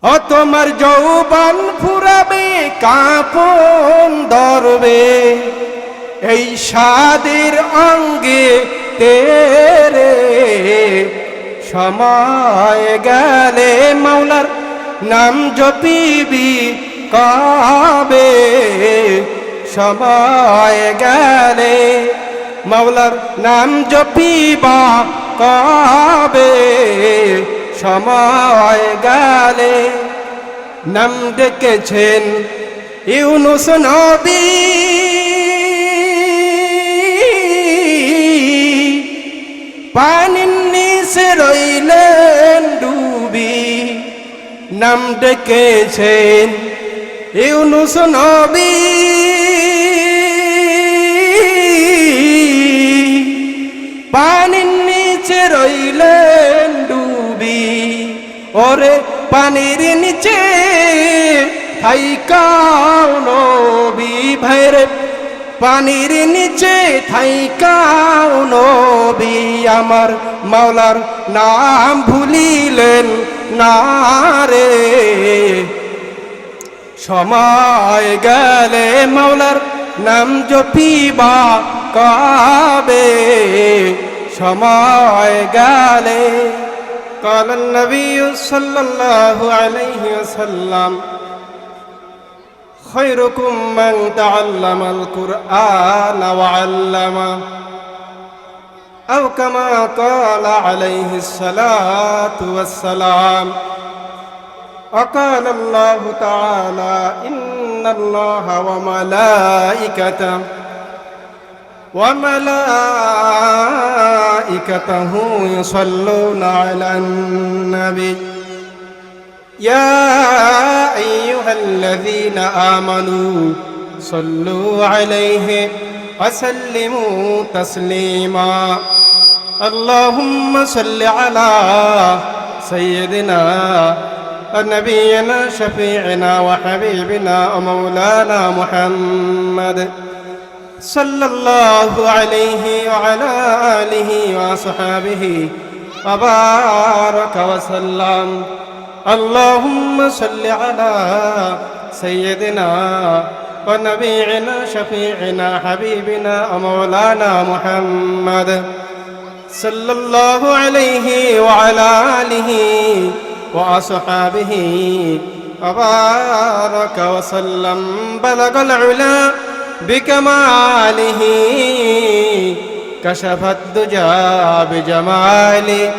ও তোমার যৌবন ফুরাবে কাঁপন ধরবে এই সাদের অঙ্গে তেরে সময় গেলে মাওলার নাম জপিবি কবে সময় গেলে মাওলার নাম জপিবা কবে সময় গেলে নাম ডেকেছেন ইউনুস নবী পানির নিচে রইলেন ডুবি নাম ডেকেছেন ইউনুস নবী পানির নিচে রইলেন ডুবি ওরে পানির নিচে থাইকাও নবী ভাইরে পানির নিচে থাইকাও নবী আমার মাওলার নাম ভুলিলেন না রে সময় গেলে মাওলার নাম জপিবা কবে সময় গেলে قال النبي صلى الله عليه وسلم خيركم من تعلم القرآن وعلمه أو كما قال عليه الصلاة والسلام وقال الله تعالى إن الله وملائكته يصلون على النبي يا أيها الذين آمنوا صلوا عليه وسلموا تسليما اللهم صل على سيدنا ونبينا شفيعنا وحبيبنا ومولانا محمد صلى الله عليه وعلى آله وصحبه وبارك وسلم اللهم صل على سيدنا ونبينا شفيعنا حبيبنا ومولانا محمد صلى الله عليه وعلى آله وأصحابه وبارك وسلم بلغ العلا بكماله كشف الدجى بجماله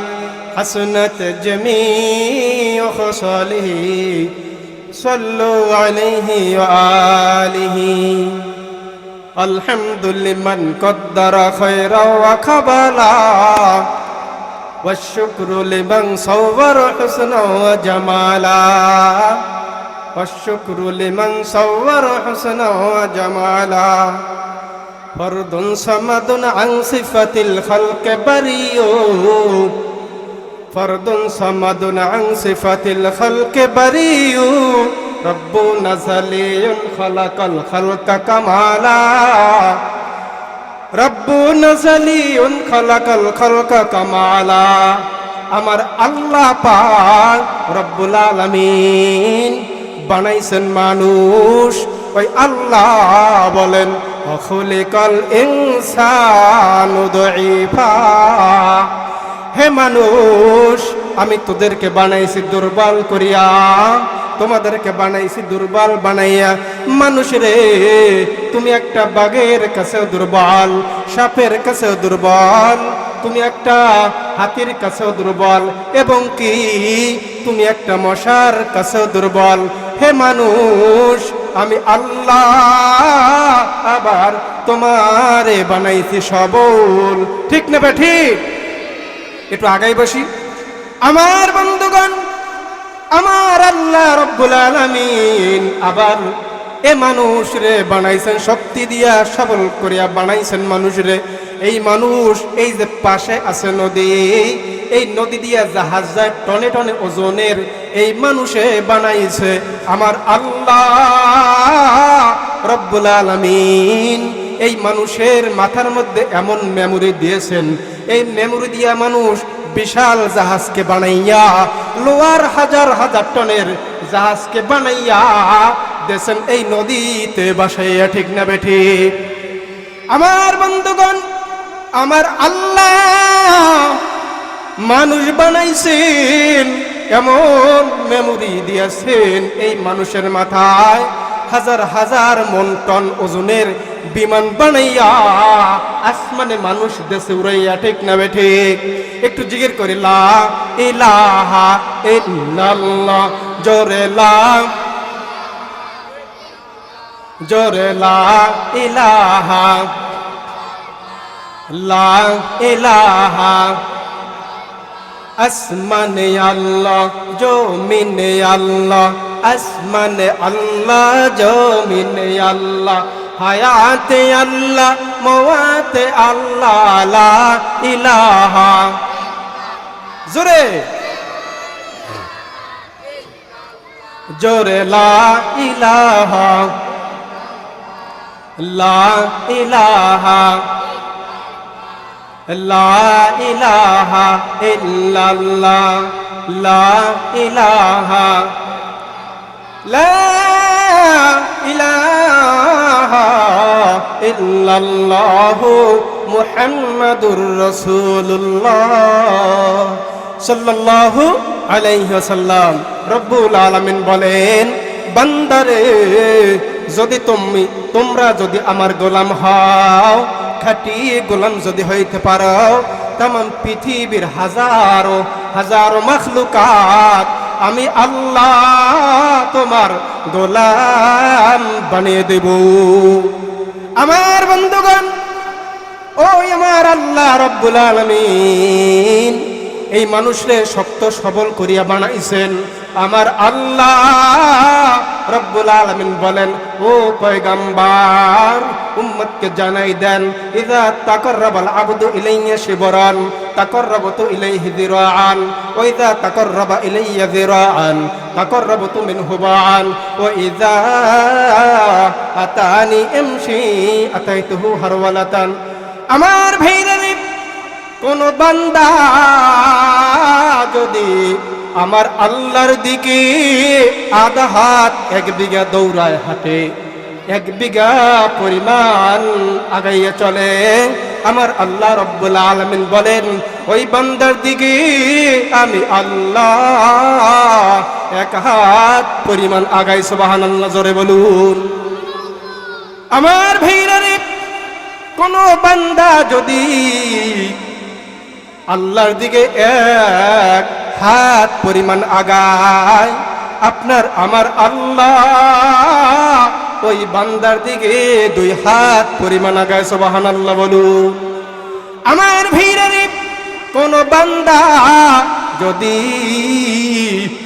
حسنت جميع خصاله صلوا عليه وآله الحمد لمن قدر خيرا وقبلا والشكر لمن صور حسنا وجمالا والشكر لمن صور حسنا وجمالا فرد صمد عن صفة الخلق بريء فرد صمد عن صفة الخلق بريء رب نزلي خلق الخلق كمالا رب نزلي خلق الخلق كمالا আমার আল্লাহ পাক রব্বুল আলামিন বানাইছেন মানুষ ওই আল্লাহ বলেন খুলিকাল ইনসানু দাঈফা হে মানুষ আমি তোদেরকে বানাইছি দুর্বল করিয়া তোমাদেরকে বানাইছি দুর্বল বানাইয়া মানুষ রে তুমি একটা বাঘের কাছেও দুর্বল সাপের কাছেও দুর্বল তুমি একটা হাতির কাছেও দুর্বল এবং কি তুমি একটা মশার কাছেও দুর্বল হে মানুষ আমি আল্লাহ আবার তোমারে বানাইছি সবল ঠিক না ঠিক একটু আগাই বসি আমার বন্ধুগণ আমার আল্লাহ রব্বুল আলামিন আবার এ মানুষ রে বানাইছেন শক্তি দিয়া সবল করিয়া বানাইছেন মানুষ রে এই মানুষ এই যে পাশে আছে নদী এই নদী দিয়া জাহাজ যায় টনে টনে ওজনের এই মানুষে বানাইছে আমার আল্লাহ রব্বুল আলামিন এই মানুষের মাথার মধ্যে এমন মেমোরি দিয়েছেন এই মেমোরি দিয়া মানুষ বিশাল জাহাজকে বানাইয়া, লোয়ার হাজার হাজার টনের জাহাজকে বানাইয়া দেশেন এই নদীতে বাসাইয়া, ঠিক না বেঠিক? আমার বন্ধুগণ, আমার আল্লাহ মানুষ বানাইছেন, এমন মেমোরি দিয়েছেন এই মানুষের মাথায় হাজার হাজার মন টন ওজনের বিমান বানাইয়া আসমানে মানুষ দেশে উড়াইয়া, ঠিক না বেঠিক? একটু জিকির করে লা ইলাহা ইল্লাল্লাহ, জোরে লা, জোরে লা ইলাহা, লা ইলাহা। আসমানে আল্লাহ, জমিনে আল্লাহ, আসমানে আল্লাহ, জমিনে আল্লাহ, হায়াতে আল্লাহ, মওয়াতে আল্লাহ, লা ইলাহা। জোরে জোরে লা ইলাহা, লা ইলাহা, লা ইলাহা ইল্লাল্লাহ, লা ইলাহা, লা ইলাহা ইল্লাল্লাহু মুহাম্মাদুর রাসূলুল্লাহ সাল্লাল্লাহু আলাইহি ওয়াসাল্লাম। রব্বুল আলামিন বলেন, বান্দারে যদি তোমরা যদি আমার গোলাম হও, খাঁটি গোলাম যদি হইতে পারো, তামাম পৃথিবীর হাজারো হাজারো মাখলুকাত আমি আল্লাহ তোমার গোলাম বানিয়ে দেব। আমার বন্ধুগণ, ওই আমার আল্লাহ রব্বুল আলামিন এই মানুষরে শক্ত সবল করিয়া বানাইছেন। আমার আল্লাহ রব্বুল আলামিন বলেন, ও পয়গম্বর, উম্মতকে জানাই দেন, ইযা তাকাররাবাল আবদু ইলাইয়া শিবরান তাকাররাবতু ইলাইহি যিরাআন, ওয়া ইযা তাকাররাবা ইলাইয়া যিরাআন তাকাররাবতু মিনহু বা'আন, ওয়া ইযা আতানি ইমশি আতাইতুহু হারওয়ালাতান। আমার ভাইরা, কোন বান্দা যদি আমার আল্লাহর দিকে আধা হাত এক বিঘা দৌড়ায় হাঁটে, এক বিঘা পরিমাণ আগাইয়া চলে, আমার আল্লাহ রব্বুল আলামিন বলেন, ওই বান্দার দিকে আমি আল্লাহ এক হাত পরিমাণ আগাই। সুবহানাল্লাহ, জোরে বলুন। আমার ভাইরা, কোন বান্দা যদি আল্লাহর দিকে এক হাত পরিমাণ আগায়, আপনার আমার আল্লাহ ওই বান্দার দিকে 2 হাত পরিমাণ আগায়। সুবহানাল্লাহ বলুন। আমার ভাইরা, কোন বান্দা যদি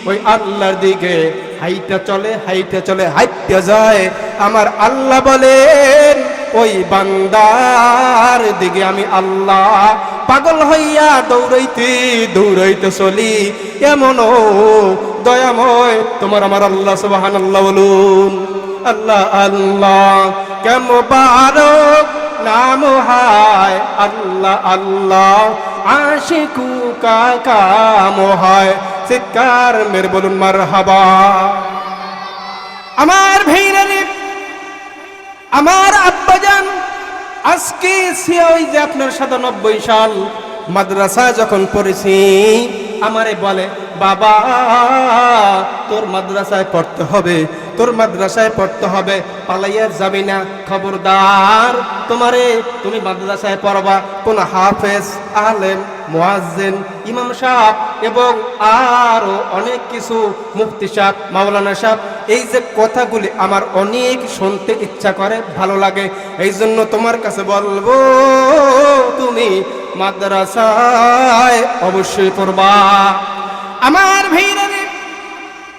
ওই আল্লাহর দিকে হাইটা চলে হাইটা চলে হাইটা যায়, আমার আল্লাহ বলেন, ওই বান্দার দিকে আমি আল্লাহ পাগল হইয়া দৌড়াইতে দৌড়াইতে চলি। এমনও দয়াময় তোমার আমার আল্লাহ। সুবহানাল্লাহ বলুন। আল্লাহ আল্লাহ কেমবারক নাম হায়, আল্লাহ আল্লাহ আশিকু কাকা মোহায়। চিৎকার মেরে বলুন মারহাবা। আমার ভাইরা, আমার আব্বাজান আজকে ওই যে আপনার 97 সাল মাদ্রাসা যখন পড়েছি, আমারে বলে, বাবা তোর মাদ্রাসায় পড়তে হবে, তোর মাদ্রাসায় পড়তে হবে, পালাইয়া যাবি না, খবরদার তুমি মাদ্রাসায় পড়বা। কোন হাফেজ, আলেম, মুয়াজ্জিন, ইমাম সাহেব এবং আরো অনেক কিছু, মুফতি সাহেব, মাওলানা সাহেব, এই যে কথাগুলি আমার অনেক শুনতে ইচ্ছা করে, ভালো লাগে। এই জন্য তোমার কাছে বলবো, তুমি মাদ্রাসায় অবশ্যই পড়বা। আমার ভাইরা,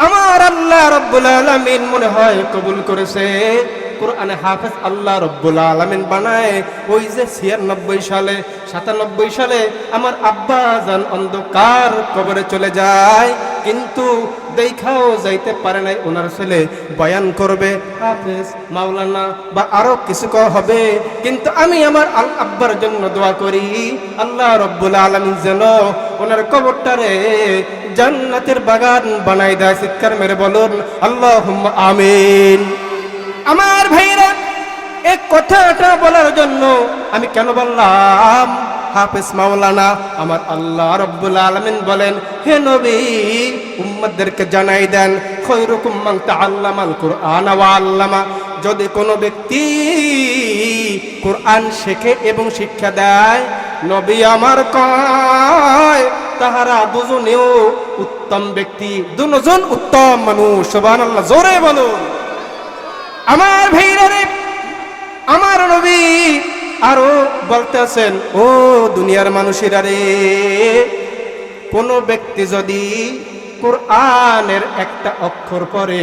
আমার আল্লাহ রব্বুল আলামিন মনে হয় কবুল করেছে। কোরআনে হাফেজ আল্লাহ রব্বুল আলামিন বানায় ওই যে 96 সালে 97 সালে আমার আব্বা জান অন্ধকার কবরে চলে যায়, কিন্তু দেখাও যাইতে পারে নাই ওনার ছেলে বয়ান করবে, হাফেজ মাওলানা বা আরো কিছু হবে। কিন্তু আমি আমার আব্বার জন্য দোয়া করি আল্লাহ রব্বুল আলামিন যেন ওনার কবরটারে জান্নাতের বাগান বানাই দেয়। চিৎকার মেরে বলুন আল্লাহুম্মা আমিন। আমার ভাইরা, এই কথাটা বলার জন্য আমি কেন বললাম হাফেজ মাওলানা? আমার আল্লাহ রব্বুল আলামিন বলেন, হে নবী উম্মতদেরকে জানাই দেন, খায়রুকুম মান তাআল্লামাল কুরআন ওয়া আল্লামা, যদি কোনো ব্যক্তি কোরআন শেখে এবং শিক্ষা দেয়, নবী আমার কয় তাহারা দুজনেও উত্তম ব্যক্তি, দুজন উত্তম মানুষ। সুবহানাল্লাহ, জোরে বলুন। আমার ভাইরা রে, আমার নবী আরো বলতেছেন, ও দুনিয়ার মানুষেরা রে, কোন ব্যক্তি যদি কোরআনের একটা অক্ষর পড়ে,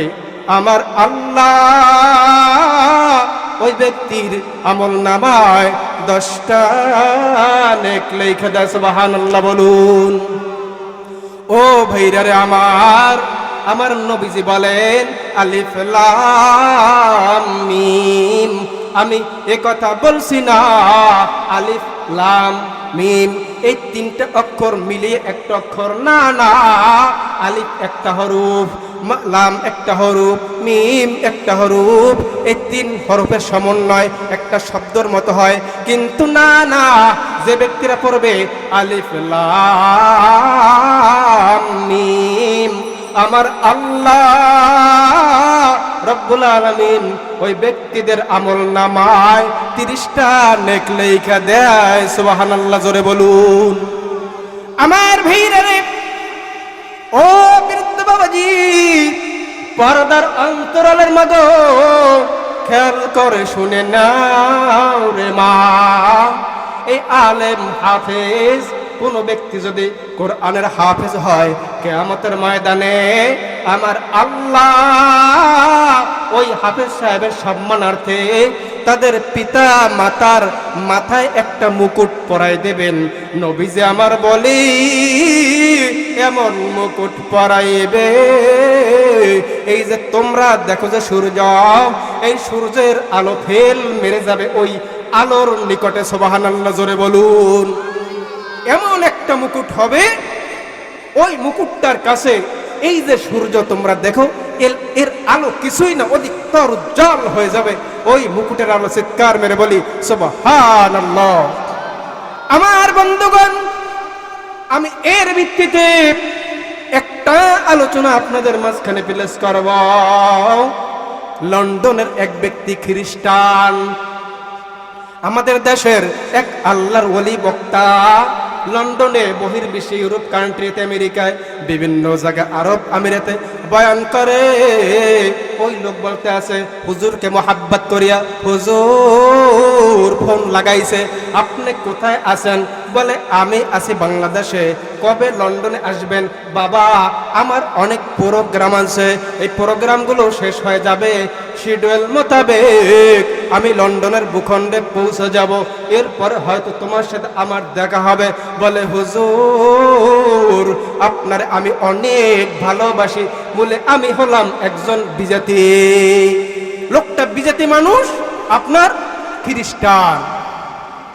আমার আল্লাহ ওই ব্যক্তির আমল নামায় 10টা নেক লেখা দেয়। সুবহানাল্লাহ বলুন। ও ভাইরা রে আমার নবীজি বলেন, আলিফ লাম মিম। আমি এ কথা বলছি না আলিফ লাম মিম এই 3টা অক্ষর মিলিয়ে একটা অক্ষর, না না, আলিফ একটা হরফ, লাম একটা হরফ, মিম একটা হরফ, এই 3 হরফের সমন্বয় একটা শব্দের মতো হয়। কিন্তু না না, যে ব্যক্তিরা পড়বে আলিফ লাম মিম, আমার আল্লাহ রব্বুল আলামিন ওই ব্যক্তিদের আমল নামায় 30টা নেক লেখা দেয়। সুবহানাল্লাহ, জোরে বলুন। আমার ভাইরা রে, ও বৃদ্ধ বাবাজি, পর্দার অন্তরালের মতো খেয়াল করে শুনে নাও রে মা, এই আলেম হাফেজ কোন ব্যক্তি যদি কোরআনের হাফেজ হয়, কিয়ামতের ময়দানে আমার আল্লাহ ওই হাফেজ সাহেবের সম্মানার্থে তাদের পিতা মাতার মাথায় একটা মুকুট পরাই দেবেন। নবীজি আমার বলি, এমন মুকুট পরাইবে, এই যে তোমরা দেখো যে সূর্য, এই সূর্যের আলো ফেল মেরে যাবে ওই আলোর নিকটে। সুবহানাল্লাহ, জোরে বলুন। এমন একটা মুকুট হবে, ওই মুকুটটার কাছে এই যে সূর্য তোমরা দেখো, এর আলো কিছুই না, অধিকতর উজ্জ্বল হয়ে যাবে ওই মুকুটের আলো। চিৎকার মেরে বলি সুবহানাল্লাহ। আমার বন্ধুগণ, আমি এর ভিত্তিতে একটা আলোচনা আপনাদের মাঝখানে পেশ করব। লন্ডনের এক ব্যক্তি খ্রিস্টান, আমাদের দেশের এক আল্লাহর ওলি বক্তা, লন্ডনে, বহির্বিশ্বে, ইউরোপ কান্ট্রিতে, আমেরিকায়, বিভিন্ন জায়গায়, আরব আমিরাতে বয়ান করে। ওই লোক বলতে আছে, হুজুরকে মোহাব্বত করিয়া হুজুর ফোন লাগাইছে, আপনি কোথায় আছেন? বলে আমি আছি বাংলাদেশে। কবে লন্ডনে আসবেন? বাবা আমার অনেক প্রোগ্রাম আছে, এই প্রোগ্রামগুলো শেষ হয়ে যাবে, শিডিউল মোতাবেক আমি লন্ডনের ভূখণ্ডে পৌঁছে যাব, এরপরে হয়তো তোমার সাথে আমার দেখা হবে। বলে হুজুর আপনার আমি অনেক ভালোবাসি, বলে আমি হলাম একজন বিজাতি। লোকটা বিজাতি মানুষ, আপনার খ্রিস্টান।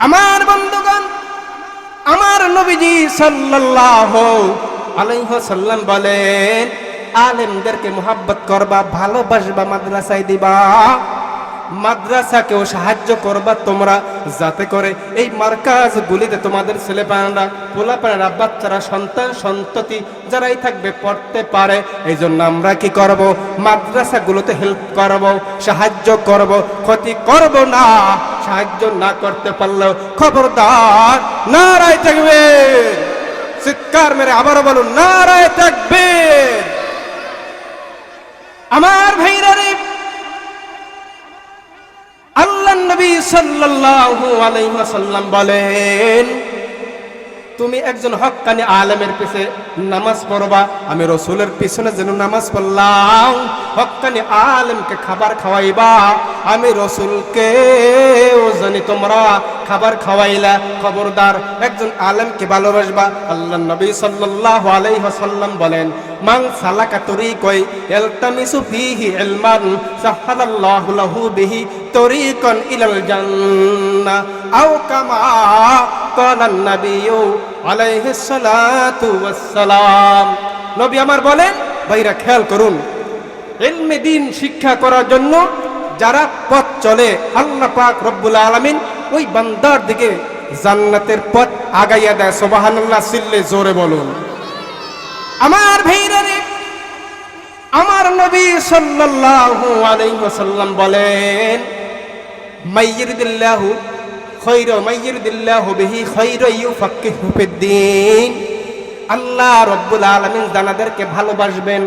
আমার বন্ধুগণ, আমার নবীজি সাল্লাল্লাহু আলাইহি ওয়াসাল্লাম বলেন, আলেমদেরকে মোহাব্বত করবা, ভালোবাসবা, মাদ্রাসায় দিবা, মাদ্রাসাকেও সাহায্য করবা তোমরা, যাতে করে এই মার্কাজগুলিতে তোমাদের ছেলেপাড়ারা, পোলাপাড়ারা, বাচ্চারা, সন্তান সন্ততি যারাই থাকবে পড়তে পারে। এই জন্য আমরা কি করব? মাদ্রাসাগুলোতে হেল্প করব, সাহায্য করব, ক্ষতি করব না। সাহায্য না করতে পারলেও খবরদার, নারায়ে তাকবীর, চিৎকার মেরে আবারও বলুন নারায়ে তাকবীর। আমার ভাইরা রে, আল্লাহর নবী সাল্লাল্লাহু আলাইহি ওয়াসাল্লাম বলেন, তুমি একজন হক্কানি আলেমের পিছে নামাজ পড়বা, আমি রসুলের পিছনে যেন নামাজ পড়লাম। হক্কানি আলেমকে খাবার খাওয়াইবা, আমি রসুলকে জানি তোমরা খাবার খাওয়াইলা। খবরদার, একজন আলেমকে ভালোবাসবা। আল্লাহ নবী সাল্লাল্লাহু আলাইহি ওয়াসাল্লাম বলেন, মান সালাকা তরিকাই ইলতামিসু ফীহি ইলমান সাহালাল্লাহু লাহু বিহি তরিকান ইলাল জান্নাহ আও কামা ক্বালান নাবিয়্যু আলাইহিস সালাতু ওয়াস সালাম। নবী আমার বলেন, ভাইরা খেয়াল করুন, ইলমে দ্বীন শিক্ষা করার জন্য যারা পথ চলে, আল্লাহ পাক রব্বুল আলামিন ওই বান্দার দিকে জান্নাতের পথ আগাইয়া দেয়। সুবহানাল্লাহ, সিল্লে জোরে বলুন। আমার ভাইরা রে, আমার নবী সাল্লাল্লাহু আলাইহি ওয়াসাল্লাম বলেন, মাইয়ুরিদিল্লাহু খায়রা মাইয়ুরিদিল্লাহু বিহি খায়রা ইউফাক্কিহু ফিদ্দীন। আল্লাহ রব্বুল আলামিন জানাদেরকে ভালোবাসবেন।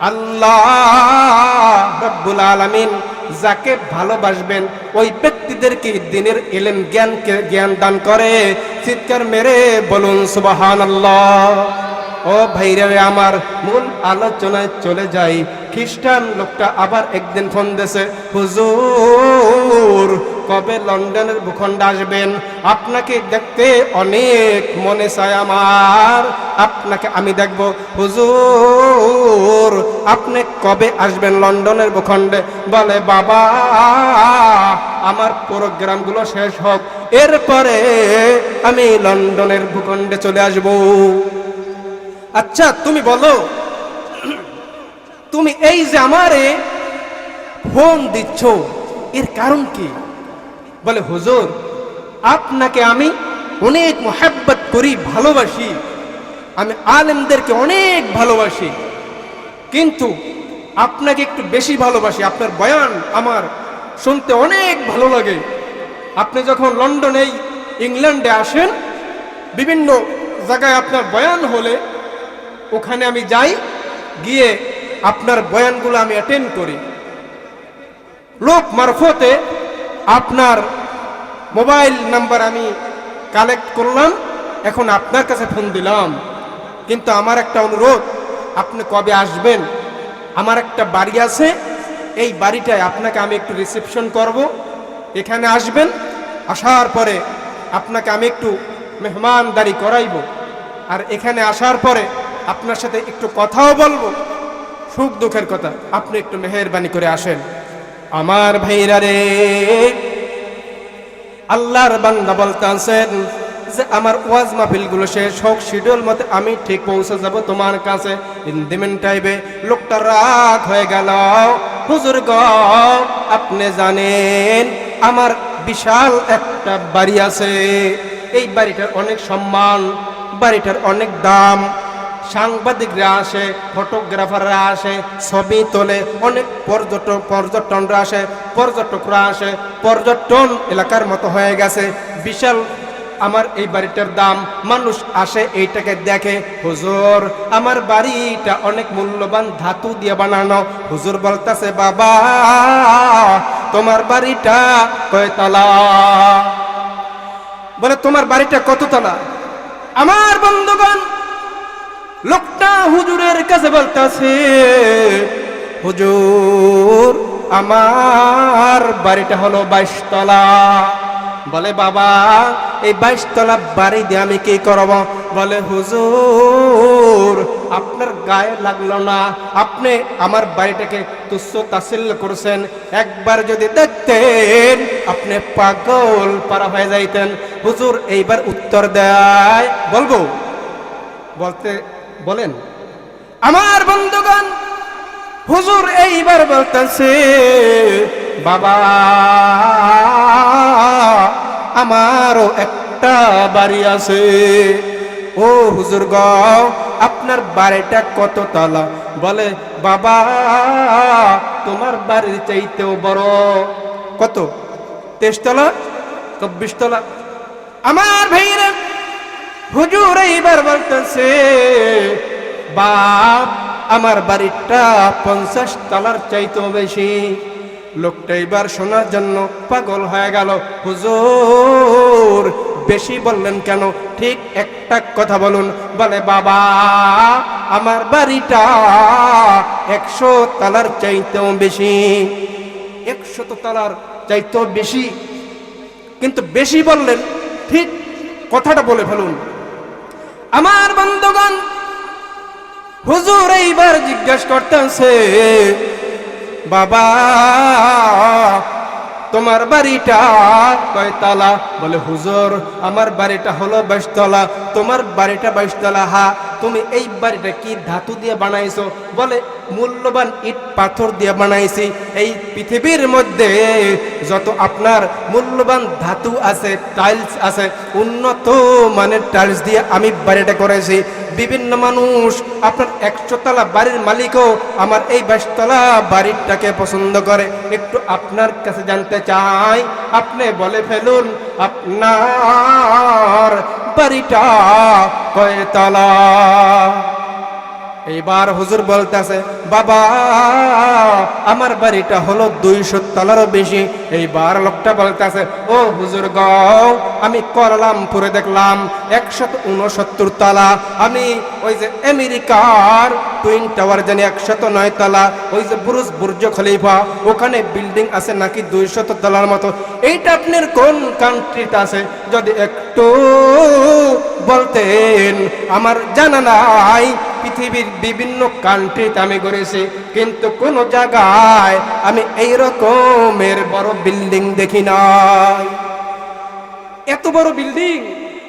আল্লাহ রব্বুল আলামিন যাকে ভালোবাসবেন ওই ব্যক্তিদেরকে দ্বীনের ইলম জ্ঞান দান করে। চিৎকার মেরে বলুন সুবহানাল্লাহ। ও ভাইরা আমার, মূল আলোচনায় চলে যাই। খ্রিস্টান লোকটা আবার একদিন ফোন দিয়েছে, হুজুর কবে লন্ডনের ভূখণ্ডে আসবেন? আপনাকে দেখতে অনেক মনে চায় আমার, আপনাকে আমি দেখব। হুজুর আপনি কবে আসবেন লন্ডনের ভূখণ্ডে? বলে, বাবা আমার প্রোগ্রামগুলো শেষ হোক, এরপরে আমি লন্ডনের ভূখণ্ডে চলে আসব। আচ্ছা তুমি বলো, তুমি এই যে আমারে ফোন দিচ্ছ এর কারণ কি? বলে, হুজুর আপনাকে আমি অনেক মোহাব্বত করি, ভালোবাসি, আমি আলেমদেরকে অনেক ভালোবাসি, কিন্তু আপনাকে একটু বেশি ভালোবাসি। আপনার বয়ান আমার শুনতে অনেক ভালো লাগে। আপনি যখন লন্ডনে ইংল্যান্ডে আসেন, বিভিন্ন জায়গায় আপনার বয়ান হলে ওখানে আমি যাই, গিয়ে আপনার বয়ানগুলো আমি অ্যাটেন্ড করি। লোক মারফতে আপনার মোবাইল নাম্বার আমি কালেক্ট করলাম, এখন আপনার কাছে ফোন দিলাম। কিন্তু আমার একটা অনুরোধ, আপনি কবে আসবেন? আমার একটা বাড়ি আছে, এই বাড়িটায় আপনাকে আমি একটু রিসেপশন করব, এখানে আসবেন। আসার পরে আপনাকে আমি একটু মেহমানদারি করাইব, আর এখানে আসার পরে আপনার সাথে একটু কথাও বলবো, সুখ দুঃখের কথা। আপনি একটু মেহেরবানি করে আসেন। আমার ভাইরা রে, আল্লাহর বান্দা বলতে আছেন যে আমার ওয়াজ মাহফিলগুলো শেষ হোক, শিডিউল মতে আমি ঠিক পৌঁছে যাব তোমার কাছে। ইন দি মিন টাইমে লোকটা রাগ হয়ে গেল। হুজুর গো, আপনি জানেন আমার বিশাল একটা বাড়ি আছে, এই বাড়িটার অনেক সম্মান, বাড়িটার অনেক দাম, সাংবাদিকরা আসে, ফটোগ্রাফাররা আসে, ছবি তোলে, অনেক পর্যটনরা আসে, পর্যটকরা আসে, পর্যটন এলাকার মতো হয়ে গেছে, বিশাল আমার এই বাড়িটার দাম। মানুষ আসে এইটাকে দেখে। হুজুর আমার বাড়িটা অনেক মূল্যবান ধাতু দিয়ে বানানো। হুজুর বলতেছে, বাবা তোমার বাড়িটা কয়তলা? বলে, তোমার বাড়িটা কত তলা? আমার বন্ধুগণ, লোকটা হুজুরের কাছে বলতেছে, হুজুর আমার বাড়িটা হলো 22 তলা। বলে, বাবা এই 22 তলা বাড়ি দিয়ে আমি কি করব? বলে, হুজুর আপনার গায়ে লাগলো না, আপনি আমার বাড়িটাকে তুচ্ছ তাচ্ছিল্য করেছেন। একবার যদি দেখতেন আপনি পাগল পারা হয়ে যাইতেন। হুজুর এইবার উত্তর দেয়, বলবো? বলেন। আমার বন্ধুগণ, হুজুর এইবার বলতেছে, বাবা আমারও একটা বাড়ি আছে। ও হুজুর গো, আপনার বাড়িটা কত তলা? বলে, বাবা তোমার বাড়ির চাইতেও বড়। কত? 23 তলা, 24 তলা। আমার ভাইরা, হুজুর এইবার বলতেছে, বাপ আমার বাড়িটা 50 তলার চাইতেও বেশি। লোকটা এবার শোনার জন্য পাগল হয়ে গেল। হুজুর বেশি বললেন কেন? ঠিক একটা একটা কথা বলুন। বলে বাবা আমার বাড়িটা 100 তলার চাইতেও বেশি। 100 তলার চাইতেও বেশি, কিন্তু বেশি বললেন ঠিক কথাটা বলে ফেলুন। আমার বন্ধুগণ, হুজুর এইবার জিজ্ঞাসা করতেছে বাবা তোমার বাড়িটা কয় তলা? বলে হুজুর আমার বাড়িটা হলো 22 তলা। তোমার বাড়িটা 22 তলা? হ্যাঁ। তুমি এই বাড়িটা কি ধাতু দিয়ে বানাইছো? বলে মূল্যবান ইট পাথর দিয়ে বানাইছি। এই পৃথিবীর মধ্যে যত আপনার মূল্যবান ধাতু আছে, টাইলস আছে, উন্নত মানের টাইলস দিয়ে আমি বাড়িটা করেছি। বিভিন্ন মানুষ আপনার 100 তলা বাড়ির মালিকও আমার এই 22 তলা বাড়িটাকে পছন্দ করে। একটু আপনার কাছে জানতে চাই, আপনি বলে ফেলুন আপনার বাড়িটা কয় তলা? এইবার হুজুর বলতেছে বাবা আমার বাড়িটা হলো 200 তলারও বেশি। এইবার লোকটা বলতেছে ও হুজুর গো, আমি কোয়ালালামপুরে দেখলাম 169 তলা। আমি ওই যে আমেরিকার টুইন টাওয়ার জানি 109 তলা, ওই যে বুর্জ খলিফা ওখানে বিল্ডিং আছে নাকি 200 তলার মতো। এইটা আপনার কোন কান্ট্রিতে আছে যদি একটু বলতেন। আমার জানা নাই, পৃথিবীর বিভিন্ন কান্ট্রিতে আমি ঘুরেছি, কিন্তু কোন জায়গায় আমি এই রকমের বড় বিল্ডিং দেখি নাই। এত বড় বিল্ডিং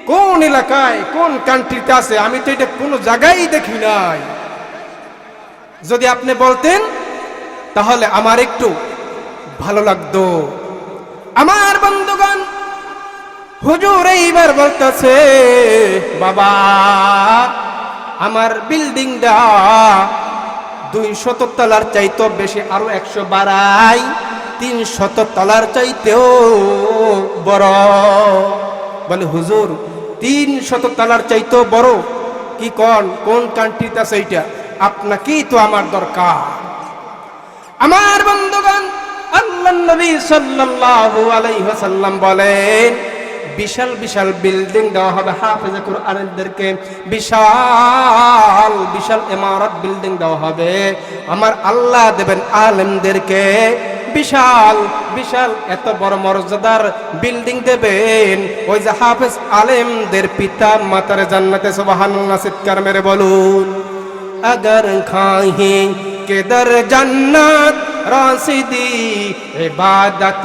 কোন এলাকায় কোন কান্ট্রিতে আছে আমি তো এটা কোনো জায়গায় দেখি নাই। যদি আপনি বলতেন তাহলে আমার একটু ভালো লাগতো। আমার বন্ধুগণ, হুজুর এইবার বলতেছে বাবা আমার বিল্ডিংটা 200 তলার চাইতেও বেশি, আরো 100 বাড়াই 300 তলার চাইতেও বড়। বলে হুজুর 300 তলার চাইতেও বড় কি কোন কান্ট্রিতে আছে এইটা? আপনাকেই তো আমার দরকার। আমার বন্ধুগণ, আল্লাহর নবী সাল্লাল্লাহু আলাইহি ওয়াসাল্লাম বলেন বিশাল বিশাল বিল্ডিং দেওয়া হবে হাফেজে কুরআনদেরকে, বিশাল বিশাল ইমারত বিল্ডিং দেওয়া হবে। আমার আল্লাহ দেবেন আলেমদেরকে বিশাল বিশাল এত বড় মর্যাদার বিল্ডিং দেবেন। ওই যে হাফেজ আলেমদের পিতা মাতার জান্নাতে। সুবহানাল্লাহ, চিৎকার মেরে বলুন। अगर खाहे के दर जन्नत रासिदी इबादत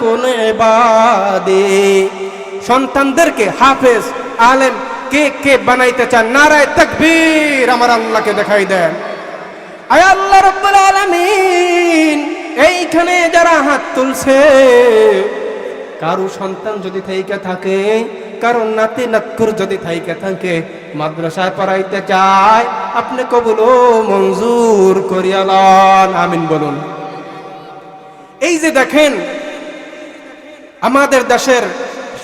कुन इबादे। সন্তানদেরকে হাফেজ আলেম কে কে বানাইতে চান? নারায়ে তাকবীর আমার আল্লাহকে দেখাই দেন। আয় আল্লাহ রাব্বুল আলামিন, এইখানে যারা হাত তুলছে কারো সন্তান যদি থাইকা থাকে, কারো নাতি নাতকুর যদি থাইকা থাকে, মাদ্রাসায় পড়াইতে চায়, আপনি কবুল ও মঞ্জুর করিয়া লন, আমিন বলুন। এই যে দেখেন আমাদের দেশের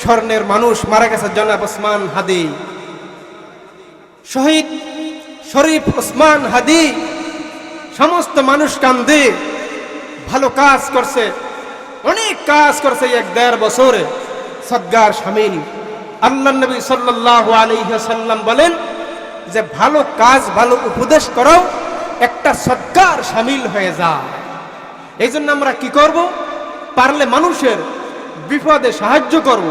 স্বর্ণের মানুষ মারা গেছে জনাব ওসমান হাদি, শহীদ শরীফ ওসমান হাদি। সমস্ত মানুষ কান্দে, ভালো কাজ করছে, অনেক কাজ করছে। 1.5 বছরে সদগার শামিল। আল্লাহর নবী সাল্লাল্লাহু আলাইহি ওয়াসাল্লাম বলেন যে ভালো কাজ ভালো উপদেশ করো, একটা সদগার শামিল হয়ে যায়। এই জন্য আমরা কি করব? পারলে মানুষের বিপদে সাহায্য করব,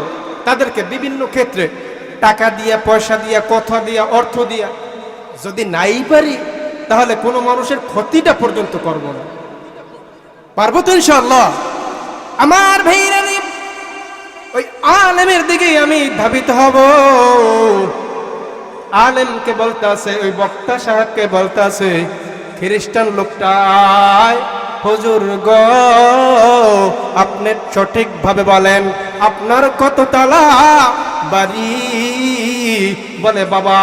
তাদেরকে বিভিন্ন ক্ষেত্রে টাকা দিয়া, পয়সা দিয়া, কথা দিয়া, অর্থ দিয়া। যদি নাই পারি তাহলে কোনো মানুষের ক্ষতিটা পর্যন্ত করব না। পারবো তো ইনশাআল্লাহ। আমার ভাইরা, ওই আলেমের দিকে আমি ধাবিত হব। আলেমকে বলতাছে, ওই বক্তা সাহেবকে বলতাছে, খ্রিস্টান লোকটায় হুজুর গো আপনি সঠিকভাবে বলেন আপনার কত তলা বাড়ি? বলে বাবা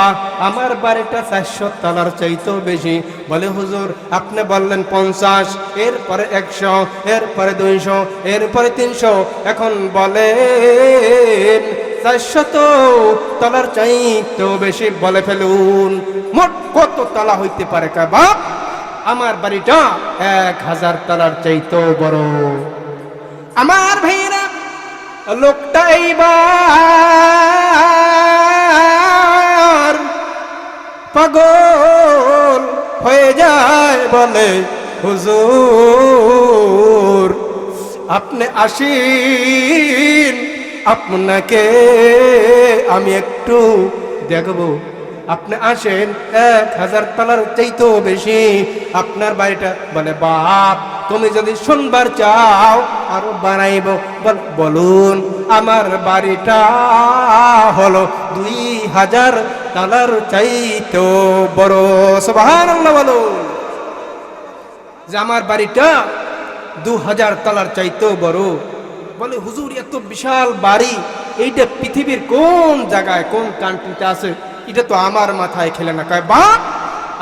আমার বাড়িটা 400 তলার চাইতেও বেশি। বলে হুজুর আপনি বললেন 50, এরপরে 100, এরপরে 200, এরপরে 300, এখন বলেন 400 তলার চাইতেও বেশি। বলে ফেলুন মোট কত তলা হইতে পারে? কয় বাপ আমার বাড়িটা 1000 তলার চাইতেও বড়। আমার ভাইরা, লোকটা এইবার পাগল হয়ে যায়, বলে হুজুর আপনি আসেন, আপনাকে আমি একটু দেখবো। আপনি আসেন, 1000 তলার চাইতেও বেশি আপনার বাড়িটা। বলে বাপ তুমি যদি শুনবার চাও আরো বানাইব। বলুন আমার বাড়িটা হলো 2000 তলার চাইতেও বড়। সুবহানাল্লাহ বলুন যে আমার বাড়িটা 2000 তলার চাইতেও বড়। বলে হুজুর এত বিশাল বাড়ি, এইটা পৃথিবীর কোন জায়গায় কোন কান্ট্রিতে আছে? এটা তো আমার মাথায় খেলে না। কয় বাপ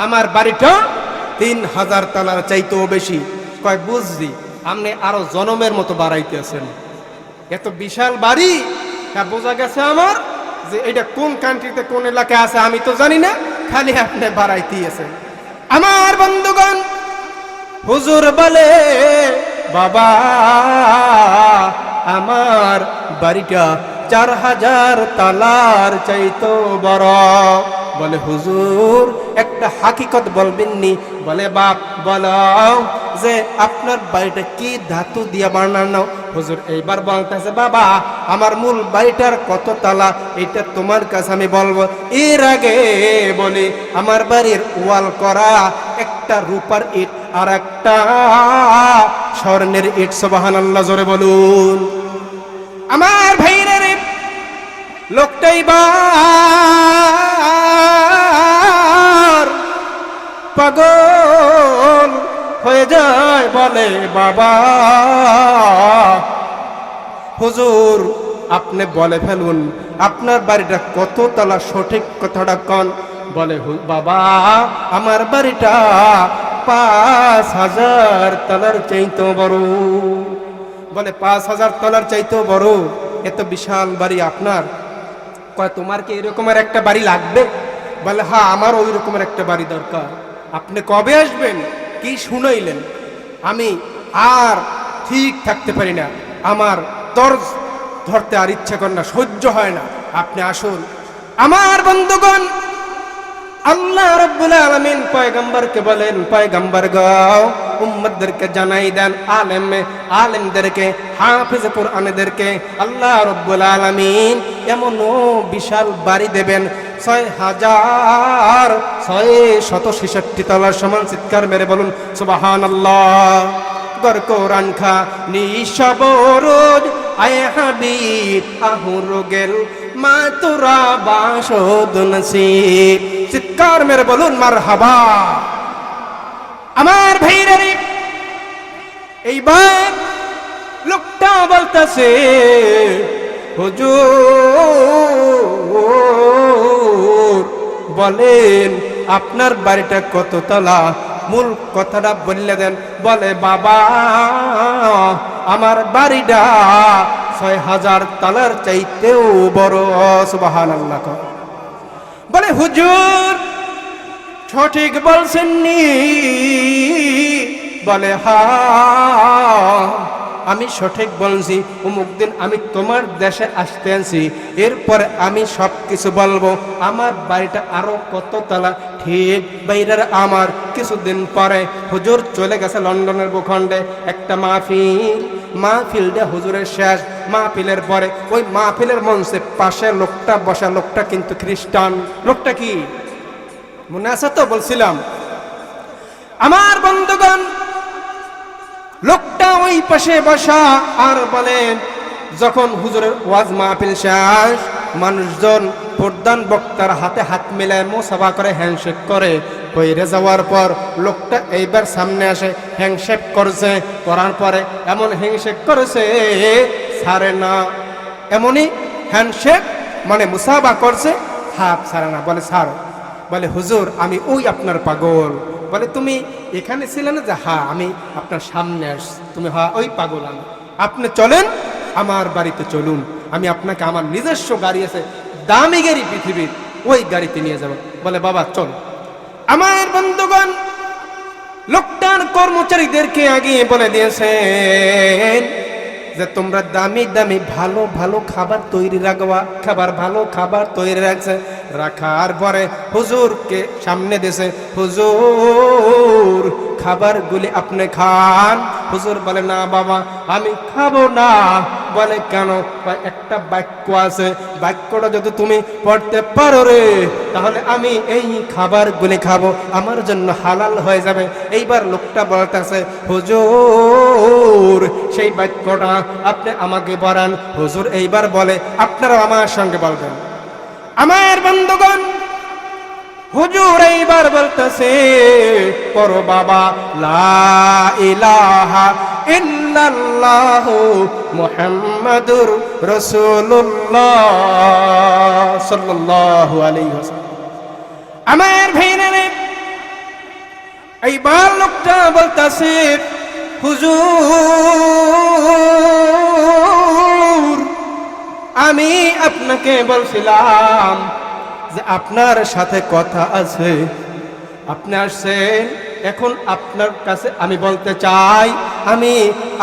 আমার বাড়িটা 3000 তলার চাইতেও বেশি। কয় বুঝছি, আপনি আরো জনমের মতো বাড়াইতে আছেন। এত বিশাল বাড়ি, হ্যাঁ বোঝা গেছে আমার যে এটা কোন কান্ট্রিতে কোন এলাকায় আছে আমি তো জানি না, খালি আপনি বাড়াইতেই আছেন। আমার বন্ধুগণ, হুজুর বলে বাবা আমার বাড়িটা 4000 তলার চাইতো বড়। বলে হুজুর একটা হাকিকত বলবেননি? বলে বাপ বলো যে আপনার বাড়িটা কি ধাতু দিয়ে বানানো? হুজুর এইবার বলতেছে বাবা আমার মূল বাড়িটার কত তলা এটা তোমার কাছে আমি বলবো। এর আগে বলি আমার বাড়ির ওয়াল করা একটা রূপার ইট আর একটা স্বর্ণের ইট। সুবহানাল্লাহ জোরে বলুন। আমার ভাইরা রে, লোকটাই বার পাগল হয়ে যায়, বলে বাবা হুজুর আপনি বলে ফেলুন আপনার বাড়িটা কত তলা, সঠিক কথাটা কন। বলে বাবা আমার বাড়িটা 5000 তলার চাইতো বড়। বলে 5000 তলার চাইতো বড়? এত বিশাল বাড়ি আপনার? কয় তোমার কি এরকমের একটা বাড়ি লাগবে? বলে হ্যাঁ আমার ওই রকমের একটা বাড়ি দরকার। আপনি কবে আসবেন? কি শুনাইলেন? আমি আর ঠিক থাকতে পারি না, আমার তরজ ধরতে আর ইচ্ছা করে না, সহ্য হয় না, আপনি আসুন। আমার বন্ধুগণ, আল্লাহ রাব্বুল আলামিন পয়গম্বরকে বলেন পয়গম্বর গাও উম্মতদেরকে জানাই দেন, আলেমদেরকে, হাফেজ কোরআনদেরকে আল্লাহ রাব্বুল আলামিন এমন বিশাল বাড়ি দেবেন 6666 তলার সমান। চিৎকার মেরে বলুন সুবহানাল্লাহ। গর কোরআন খা নিশবরোজ আয় হাবিব আহুর গেল মা তোরা বাসদ নসিব। চিৎকার মেরে বলুন মারহাবা। আমার ভাইরা রে, এইবার লোকটা বলতেছে হুজুর বলেন আপনার বাড়িটা কত তলা? মূল কথাটা বললে দেন। বলে বাবা আমার বাড়িটা 6000 তলার চাইতেও বড়। সুবহানাল্লাহ। বলে হুজুর সঠিক বলছেন নি? বলে হ্যাঁ আমি সঠিক বলছি, অমুক দিন আমি তোমার দেশে আসতে আনছি, এরপরে আমি সব কিছু বলবো। আমার বাড়িটা আরো কত তলা? ঠিক বাইরের আমার কিছুদিন পরে হুজুর চলে গেছে লন্ডনের ভূখণ্ডে একটা মাহফিলটা হুজুরের শেষ মাহফিলের পরে ওই মাহফিলের মঞ্চে পাশে লোকটা বসা, লোকটা কিন্তু খ্রিস্টান। লোকটা কি মনে আছে তো বলছিলাম? আমার বন্ধুগণ, লোকটা ওই পাশে বসা আর বলেন যখন হুজুরের ওয়াজ মাহফিল শেষ, মানুষজন প্রধান বক্তার হাতে হাত মেলায় মুসাফা করে, হ্যান্ডশেক করে। কইরে যাওয়ার পর লোকটা এইবার সামনে আসে, হ্যান্ডশেক করছে, করার পরে এমন হ্যান্ডশেক করেছে ছাড়ে না। এমনই হ্যান্ডশেক মানে মুসাফা করছে, হাত ছাড়ে না। বলে ছাড়ো। বলে হুজুর আমি ওই আপনার পাগল। বলে তুমি এখানে ছিলে না? যে হ্যাঁ আমি আপনার সামনে আসছি। তুমি হ্যাঁ ওই পাগল আমি। আপনি চলেন আমার বাড়িতে চলুন, আমি আপনাকে, আমার নিজস্ব গাড়ি আছে, দামি গাড়ি পৃথিবীর, ওই গাড়িতে নিয়ে যাব। বলে বাবা চল। আমার বন্ধুগণ, লোকটার কর্মচারীদেরকে আগে বলে দিয়েছেন যে তোমরা দামি দামি ভালো ভালো খাবার তৈরি রাখবা। ভালো খাবার তৈরি রাখছে। রাখার পরে হুজুরকে সামনে দিয়েছে, হুজুর খাবারগুলি আপনি খান। হুজুর বলে না বাবা আমি খাবো না। বলে কেন? একটা বাক্য আছে, বাক্যটা যদি তুমি পড়তে পারো রে তাহলে আমি এই খাবারগুলি খাবো, আমার জন্য হালাল হয়ে যাবে। এইবার লোকটা বলতেছে হুজুর সেই বাক্যটা আপনি আমাকে বলেন। হুজুর এইবার বলে আপনারাও আমার সঙ্গে বলবেন। আমার বন্ধুগণ, হুজুর এইবার বলতেছে পড়ো বাবা লা ইলাহা ইল্লাল্লাহ মুহাম্মাদুর রাসূলুল্লাহ সাল্লাল্লাহু আলাইহি ওয়াসাল্লাম। আমার ভাইরা এইবার লোকটা বলতেছে হুজুর আমি আপনাকে বলছিলাম যে আপনার সাথে কথা আছে, আপনি আসছেন, এখন আপনার কাছে আমি বলতে চাই আমি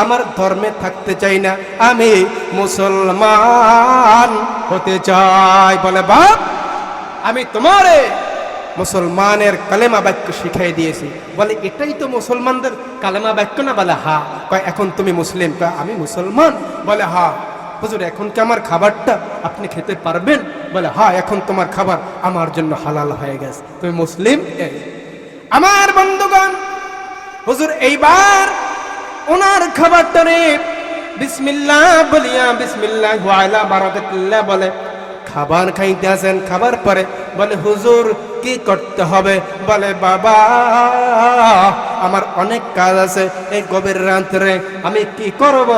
আমার ধর্মে থাকতে চাই না, আমি মুসলমান হতে চাই। বলে বাপ আমি তোমারে মুসলমানের কালেমা বাক্য শিখাই দিয়েছি। বলে এটাই তো মুসলমানদের কালেমা বাক্য না? বলে হ্যাঁ। কয় এখন তুমি মুসলিম? কয় আমি মুসলমান। বলে হ্যাঁ। হুজুর এখন কি আমার খাবারটা আপনি খেতে পারবেন? বলে হ্যাঁ এখন তোমার খাবার আমার জন্য হালাল হয়ে গেছে, তুমি মুসলিম। আমার বন্ধুগণ, হুজুর এইবার ওনার খাবারটারে বিসমিল্লাহ বলিয়া বিসমিল্লাহ ওয়ালা বারাকাতুল্লাহ বলে খাবার খাইতে আসেন। খাবার পরে বলে হুজুর কি করতে হবে? বলে বাবা আমার অনেক কাজ আছে, এই গভীর রাত্রে আমি কি করব?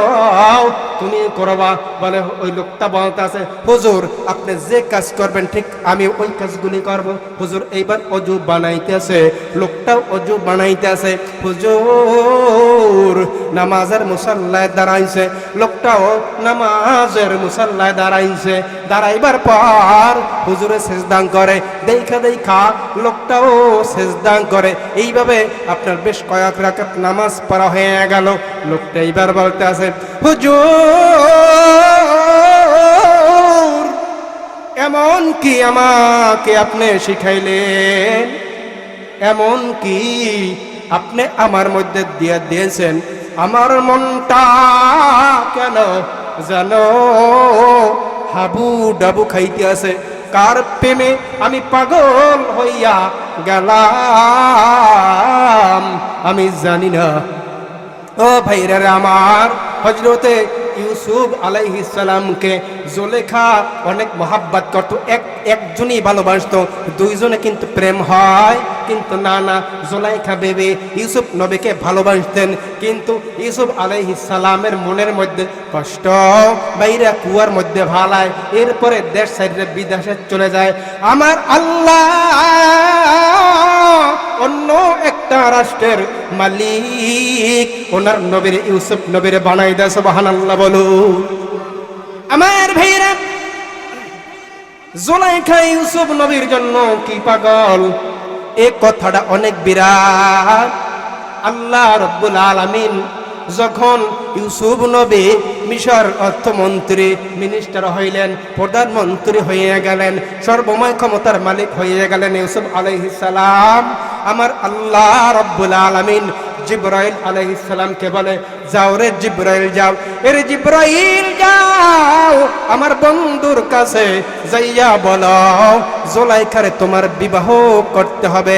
তুমি করবা। বলে ওই লোকটা বলতে আছে হুজুর আপনি যে কাজ করবেন ঠিক আমি ওই কাজগুলি করব। হুজুর এইবার অজু বানাইতেছে, লোকটাও অজু বানাইতেছে। হুজুর নামাজের মুসাল্লায় দাঁড়াইছে, লোকটাও নামাজের মুসাল্লায় দাঁড়াইছে। দাঁড়াইবার পর হুজুরে সেজদা করে, দেখা দেখা লোকটাও সেজদা করে। এইভাবে আপনার বেশ কয়েক রাকাত নামাজ পড়া হয়ে গেল। লোকটা এইবার বলতে আছে হুজুর এমন কি আমাকে আপনি শিখাইলেন, এমন কি আপনি আমার মধ্যে দিয়ে দিয়েছেন, আমার মনটা কেন জানো হাবু ডাবু খাইতে আছে, কার প্রেমে আমি পাগল হইয়া গেলাম আমি জানি না। ও ভাইরা আমার, হযরতে ইউসুফ আলাইহিস সালামকে জুলেখা অনেক মহাব্বত করত, একজনই ভালোবাসতো, দুইজনে কিন্তু প্রেম হয়। কিন্তু না না, জুলেখা বেবি ইউসুফ নবীকে ভালোবাসতেন, কিন্তু ইউসুফ আলাইহিস সালামের মনের মধ্যে কষ্ট, বাইরা কুয়ার মধ্যে ভালায়, এরপরে দেশ সাইডে বিদেশে চলে যায়। আমার আল্লাহ অন্য একটা রাষ্ট্রের মালিক ওনার নবীর ইউসুফ নবীর বানাই দেয়। সুবহানাল্লাহ বলুন। আমার ভাইরা জুলাইখা ইউসুফ নবীর জন্য কি পাগল, এই কথাটা অনেক বিরাট। আল্লাহ রাব্বুল আলামিন যখন ইউসুফ নবী মিশর অর্থমন্ত্রী মিনিস্টার হইলেন, প্রধানমন্ত্রী হয়ে গেলেন, সর্বময় ক্ষমতার মালিক হয়ে গেলেন ইউসুফ আলাইহিস সালাম, আমার আল্লাহ রাব্বুল আলামিন জিবরাইল আলাইহিস সালামকে বলে যাও রে জিবরাইল যাও, এরে জিবরাইল যাও আমার বন্ধুর কাছে যাইয়া বলো জুলাইখারে তোমার বিবাহ করতে হবে।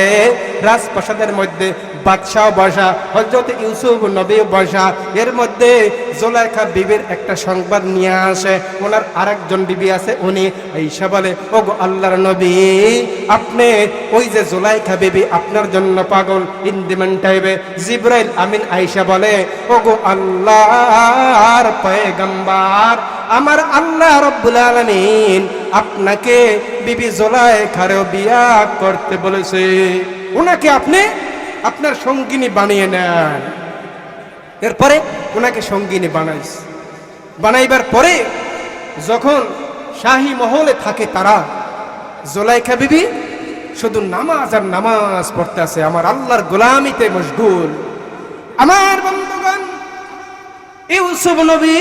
রাজপ্রাসাদের মধ্যে বাদশাহ বসা, হযরত ইউসুফ নবী বসা, এর মধ্যে জুলাইখা বিবির একটা সংবাদ নিয়ে আসে। ওনার আরেকজন বিবি আছে, উনি আয়েশা বলে ওগো আল্লাহর নবী আপনি ওই যে জুলাইখা বিবি আপনার জন্য পাগল, ইন্দিমান টাইবে। জিবরাইল আমিন আয়েশা বলে ওগো আল্লাহর পয়গম্বর, আমার আল্লাহ রাব্বুল আলামিন আপনাকে বিবি জুলাইখারও বিয়া করতে বলেছে, ওনাকে আপনি আপনার সঙ্গিনী বানিয়ে নেন। এরপরে ওনাকে সঙ্গিনী বানাইবার পরে যখন শাহী মহলে থাকে তারা, জুলাইখা বিবি শুধু নামাজ আর নামাজ পড়তে আছে, আমার আল্লাহর গোলামিতে মশগুল। আমার বন্ধুগণ, ইউসুফ নবী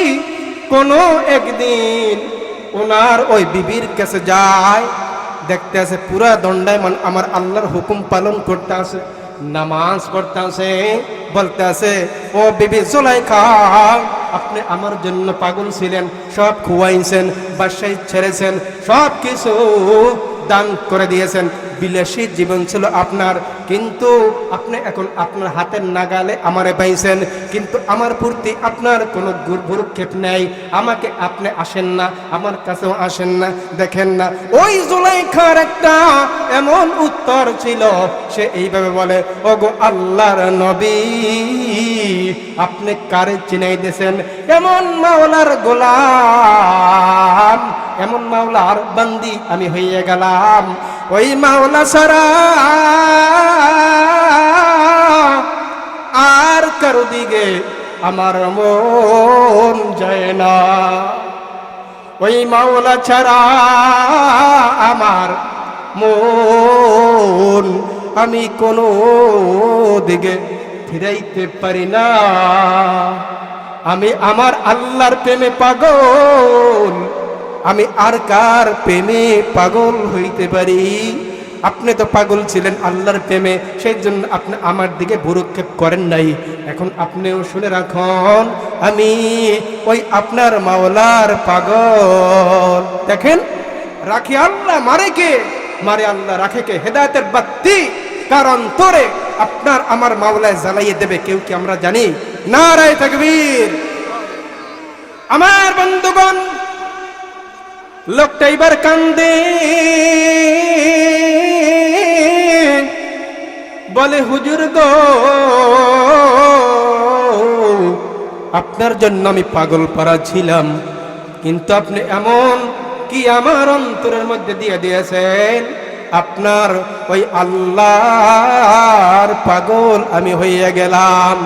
কোনো একদিন ওনার ওই বিবির কাছে যায়, দেখতে আছে পুরা দণ্ডায়মান আমার আল্লাহর হুকুম পালন করতে আছে, নামাজ পড়তে আছে, বলতে আছে ও বিবি জুলাইখা আপনি আমার জন্য পাগল ছিলেন, সব খুয়াইছেন, বাসায় ছেড়েছেন, সব কিছু দান করে দিয়েছেন, বিলাসী জীবন ছিল আপনার, কিন্তু আপনি এখন আপনার হাতের নাগালে আমারে পাইছেন, কিন্তু আমার প্রতি আপনার কোনো ভ্রুক্ষেপ নেই, আমাকে আপনি আসেন না, আমার কাছেও আসেন না, দেখেন না। ওই জুলাইখার একটা এমন উত্তর ছিল, সে এইভাবে বলে ওগো আল্লাহর নবী আপনি কারে চিনাই দিয়েছেন, এমন মাওলার গোলাম, এমন মাওলার বান্দি আমি হইয়া গেলাম, ওই মাওলা সারা আর কারো দিকে আমার মন যায় না, ওই মাওলা ছাড়া আমার মন আমি কোনো দিকে ফিরাইতে পারি না, আমি আমার আল্লাহর প্রেমে পাগল, আমি আর কার প্রেমে পাগল হইতে পারি। আপনি তো পাগল ছিলেন আল্লাহর প্রেমে, সেই জন্য আপনি আমার দিকে ভ্রুক্ষেপ করেন নাই। এখন আপনিও শুনে রাখুন, আমি ওই আপনার মাওলার পাগল। দেখেন, রাখি আল্লাহ, মারে কে? মারে আল্লাহ, রাখে কে? হেদায়েতের বাতি কারণ তোরে আপনার আমার মাওলায় জ্বালাইয়ে দেবে, কেউ কি আমরা জানি? নারায়ে তাকবীর। আমার বন্ধুগণ, লোকটা এবার কান্দে, বলে হুজুর গো আপনার জন্য আমি পাগল পারা ছিলাম, কিন্তু আপনি এমন কি আমার অন্তরের মধ্যে দিয়ে দিয়েছেন, আপনার ওই আল্লাহর পাগল আমি হইয়া গেলাম।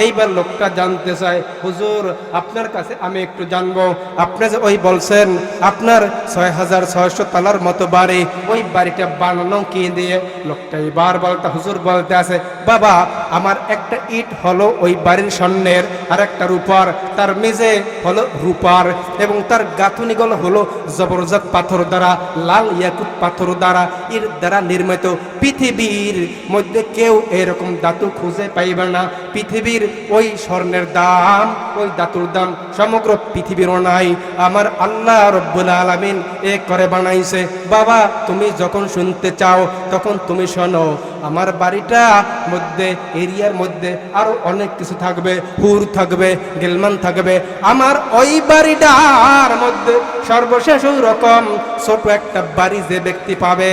এইবার লোকটা জানতে চায়, হুজুর আপনার কাছে আমি একটু জানবো, আপনি যে ওই বলছেন আপনার 6600 তালার মতো বাড়ি, ওই বাড়িটা বানানো কি দিয়ে? লোকটা এবার বলতে, হুজুর বলতে আছে, বাবা আমার একটা ইট হলো ওই বাড়ির স্বর্ণের, আর একটা রূপার, তার মেঝে হলো রূপার, এবং তার গাঁথুনিগুলো হলো জবরদস্ত পাথর দ্বারা, লাল ইয়াকুত পাথর দ্বারা, এর দ্বারা নির্মিত। পৃথিবীর মধ্যে কেউ এরকম ধাতু খুঁজে পাইবে না, পৃথিবীর ওই স্বর্ণের দাম, ওই ধাতুর দাম সমগ্র পৃথিবীরও নাই, আমার আল্লাহ রব্বুল আলামিন এ করে বানাইছে। বাবা তুমি যখন শুনতে চাও তখন তুমি শোনো, আমার বাড়িটা মধ্যে এরিয়ার মধ্যে আরো অনেক কিছু থাকবে, হুর থাকবে, গেলমান থাকবে, আমার ওই বাড়িটার মধ্যে সর্বশেষ ওই রকম ছোট একটা বাড়ি যে ব্যক্তি পাবে,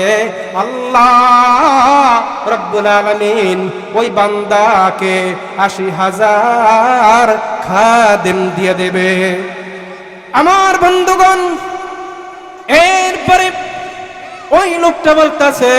আল্লাহ রব্বুল আলামিন ওই বান্দাকে 80,000 খাদেম দিয়ে দেবে। আমার বন্ধুগণ, এরপরে ওই লোকটা বলতেছে,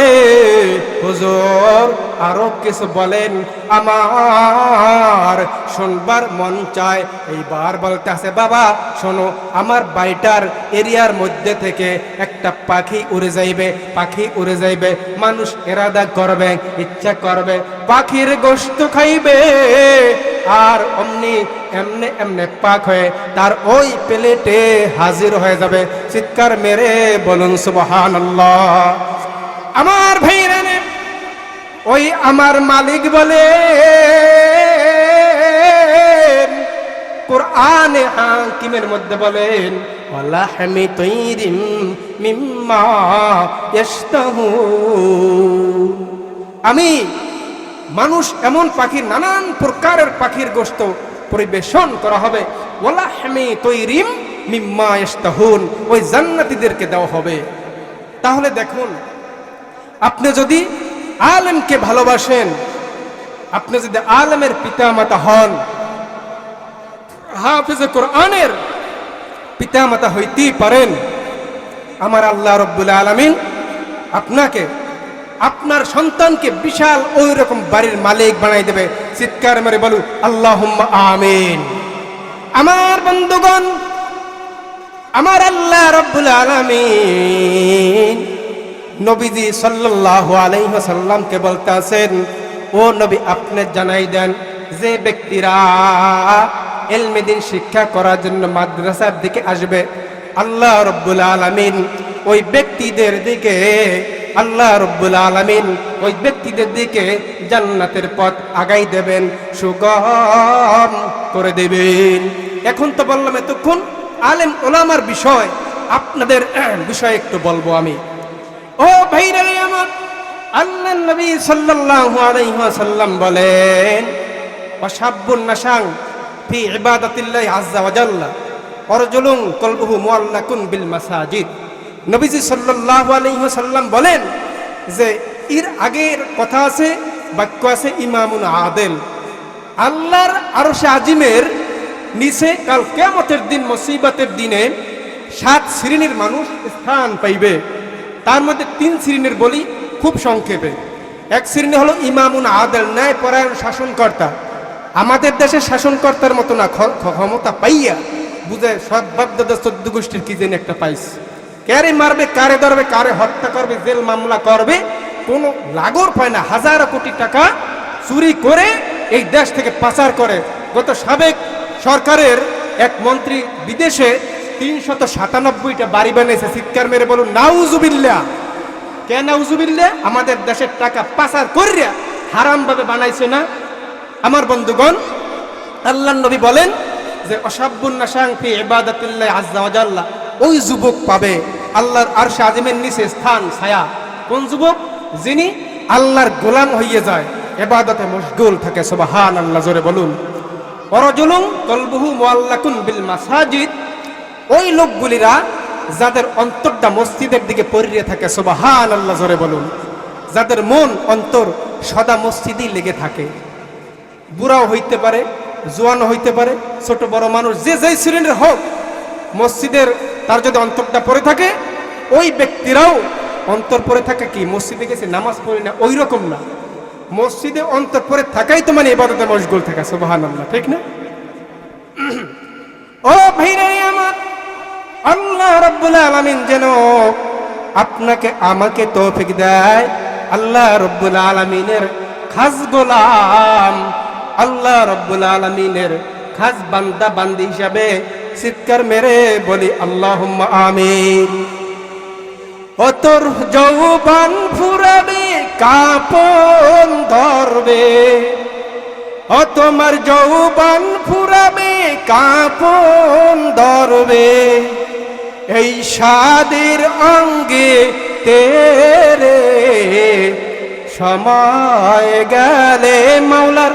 হুজুর আরো কিছু বলেন, আমার শুনবার মন চায়। এইবার বলতেছে, বাবা শোনো, আমার বাড়িটার এরিয়ার মধ্যে থেকে একটা পাখি উড়ে যাইবে, পাখি উড়ে যাইবে, মানুষ এরাদা করবে, ইচ্ছা করবে, পাখির গোশত খাইবে, আর অমনি এমনে এমনে পাক হয়ে তার ওই প্লেটে হাজির হয়ে যাবে। চিৎকার মেরে বলুন সুবহানাল্লাহ। আমার ভাইরা, ওই আমার মালিক বলে কোরআনে হাকিমের মধ্যে বলেন, ওয়ালাহমি তাইরিম মিম্মা ইয়াশতাহুন, আমি মানুষ এমন পাখির, নানান প্রকারের পাখির গোশত পরিবেশন করা হবে, ওয়ালাহমি তাইরিম মিম্মা ইয়াশতাহুন, ওই জান্নাতীদেরকে দেওয়া হবে। তাহলে দেখুন, আপনি যদি আলেমকে ভালোবাসেন, আপনি যদি আলেমের পিতামাতা হন, হাফেজে কোরআনের পিতামাতা হইতেই পারেন, আমার আল্লাহ রব্বুল আলামিন আপনাকে, আপনার সন্তানকে বিশাল ওই রকম বাড়ির মালিক বানাই দেবে। চিৎকার মেরে বলু আল্লাহুম্মা আমিন। আমার বন্ধুগণ, আমার আল্লাহ রব্বুল আলামিন নবীজি সাল্লাল্লাহু আলাইহি ওয়াসাল্লামকে বলতেছেন, ও নবী আপনি জানাই দেন, যে ব্যক্তিরা ইলমে দ্বীন শিক্ষা করার জন্য মাদ্রাসার দিকে আসবে, আল্লাহ রব্বুল আলামিন ওই ব্যক্তিদের দিকে আল্লাহ রাব্বুল আলামিন ওই ব্যক্তিদের দিকে জান্নাতের পথ আগাই দেবেন, সুগম করে দেবেন। এখন তো বললাম এতক্ষণ আলেম ওলামার বিষয়, আপনাদের বিষয় একটু বলবো আমি। ও ভাইরা আমার, আল্লাহর নবী সাল্লাল্লাহু আলাইহি ওয়াসাল্লাম বলেন, ওয়াশাবুন নাশাং ফি ইবাদাতিল্লাহি আযজা ওয়া জাল্লা ওয়ারজুলুন কলবুহু মুআল্লাকুন বিল মাসাজিদ। নবীজি সাল্লাল্লাহু আলাইহি ওয়াসাল্লাম বলেন যে এর আগের কথা আছে, বাক্য আছে, ইমামুন আদেল, আল্লাহর আরশে আজিমের নিচে কাল কিয়ামতের দিন, মুসিবতের দিনে 7 শ্রেণীর মানুষ স্থান পাইবে। তার মধ্যে 3 শ্রেণীর বলি খুব সংক্ষেপে। এক শ্রেণী হলো ইমামুন আদেল, ন্যায় পরায়ণ শাসনকর্তা। আমাদের দেশে শাসনকর্তার মতো না, ক্ষমতা পাইয়া বুঝে সব বাপদাদা 14 গোষ্ঠীর কি যেন একটা পাইছে, কারে মারবে, কারে ধরবে, কারে হত্যা করবে, জেল মামলা করবে, কোনো লাগর পায় না। হাজার কোটি টাকা চুরি করে এই দেশ থেকে পাচার করে। গত সাবেক সরকারের এক মন্ত্রী বিদেশে 397টা বাড়ি বানিয়েছে। চিৎকার মেরে বলুন নাউজুবিল্লাহ। কে নাউজুবিল্লাহ? আমাদের দেশের টাকা পাচার করিয়া হারাম ভাবে বানাইছে না। আমার বন্ধুগণ, আল্লাহর নবী বলেন যে ওয়াশাবুন নাশাং ফি ইবাদাতিল্লাহি আযজা ওয়া জাল্লা, ওই যুবক পাবে আল্লাহর আরশে আজিমের নিচে স্থান, ছায়া। কোন যুবক? যিনি আল্লাহর গোলাম হয়ে যায়, ইবাদতে মশগুল থাকে। সুবহানাল্লাহ, জোরে বলুন। ওয়ারজুলুন কলবুহু মুআল্লাকুন বিল মাসাজিদ, ওই লোকগুলিরা যাদের অন্তরটা মসজিদের দিকে পড়িয়ে থাকে। সুবহানাল্লাহ, জোরে বলুন। যাদের মন অন্তর সদা মসজিদেই লেগে থাকে। বুড়াও হইতে পারে, জোয়ানও হইতে পারে, ছোট বড় মানুষ যে যেই শ্রেণীর হোক, মসজিদের তার যদি অন্তরটা পড়ে থাকে, ওই ব্যক্তিরাও অন্তর পড়ে থাকে কি মসজিদে গেছে নামাজ পড়ি না, ওই রকম না। মসজিদে অন্তর পড়ে থাকাই তো মানে ইবাদতে মশগুল থাকা। সুবহানাল্লাহ, ঠিক না? ও ভাইরা আমার, আল্লাহ রাব্বুল আলামিন যেন আপনাকে আমাকে তৌফিক দেয়। আল্লাহ রাব্বুল আলামিনের খাস গোলাম, আল্লাহ রাব্বুল আলামিনের খাস বান্দা বান্দি হিসাবে চিৎকার মেরে বলি আল্লাহুম্মা আমিন। ও তোর যৌবন ফুরাবে, কাপন ধরবে, ও তোমার যৌবন ফুরাবে, কাপন ধরবে, এই সাদের অঙ্গে তেরে সময় গেলে মাওলার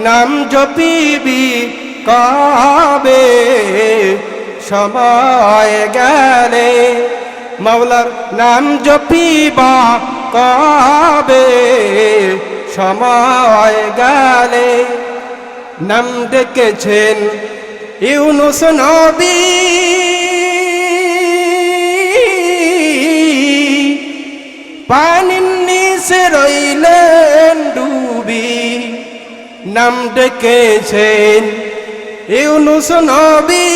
নাম জপিবি কবে, সময় গেলে মাওলার নাম জপিবা কবে, সময় গেলে। নাম ডেকেছেন ইউনুস নবী, পানির নিচে রইলেন ডুবি। নাম ডেকেছেন ইউনুস নবী,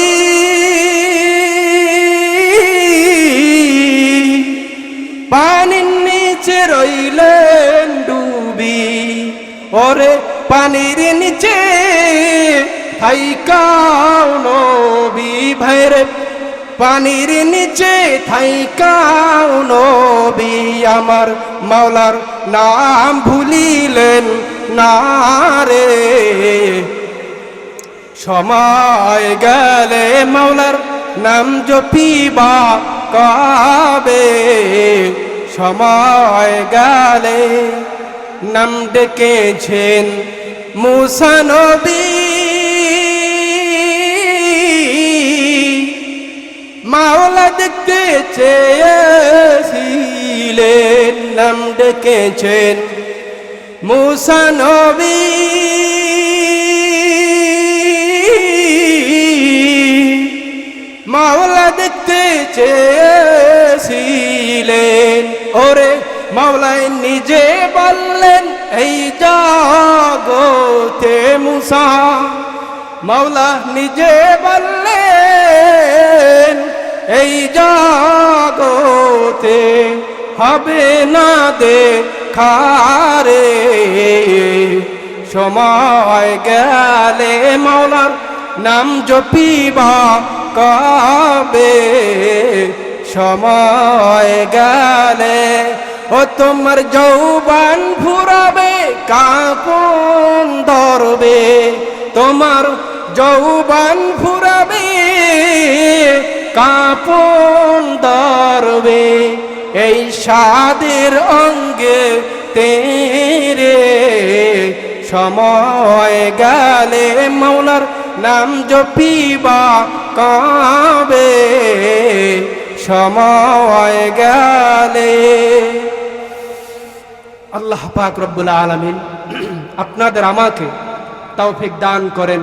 পানির নিচে রইলেন ডুবি। ওরে পানির নিচে থাইকাও নবী ভাইরে, পানির নিচে থাইকাও নবী। আমার মাওলার নাম ভুলিলেন না রে, সময় গেলে মাওলার নাম জপিবা কবে, সময় গেলে। নাম ডেকেছেন মুসা নবী, মাওলা দেখতে চেয়েছিলেন। নাম ডেকেছেন মুসা নবী, মাওলা দেখতে চেয়েছিলেন। ওরে মাওলাই নিজে বললেন এই জগতে মুসা, মাওলা নিজে বললেন এই জগতে হবে না দেখারে, সময় গেলে মাওলার নাম জপিবা কবে, সময় গেলে ও তোমার যৌবন ফুরাবে কাঁপন ধরবে তোমার যৌবন ফুরাবে কাঁপন ধরবে এই সাদের অঙ্গে তেরে সময় গেলে মৌলার নাম জপিবা কাবে সময় গেলে। আল্লাহ পাক রব্বুল আলামিন আপনাদের আমাকে তৌফিক দান করেন।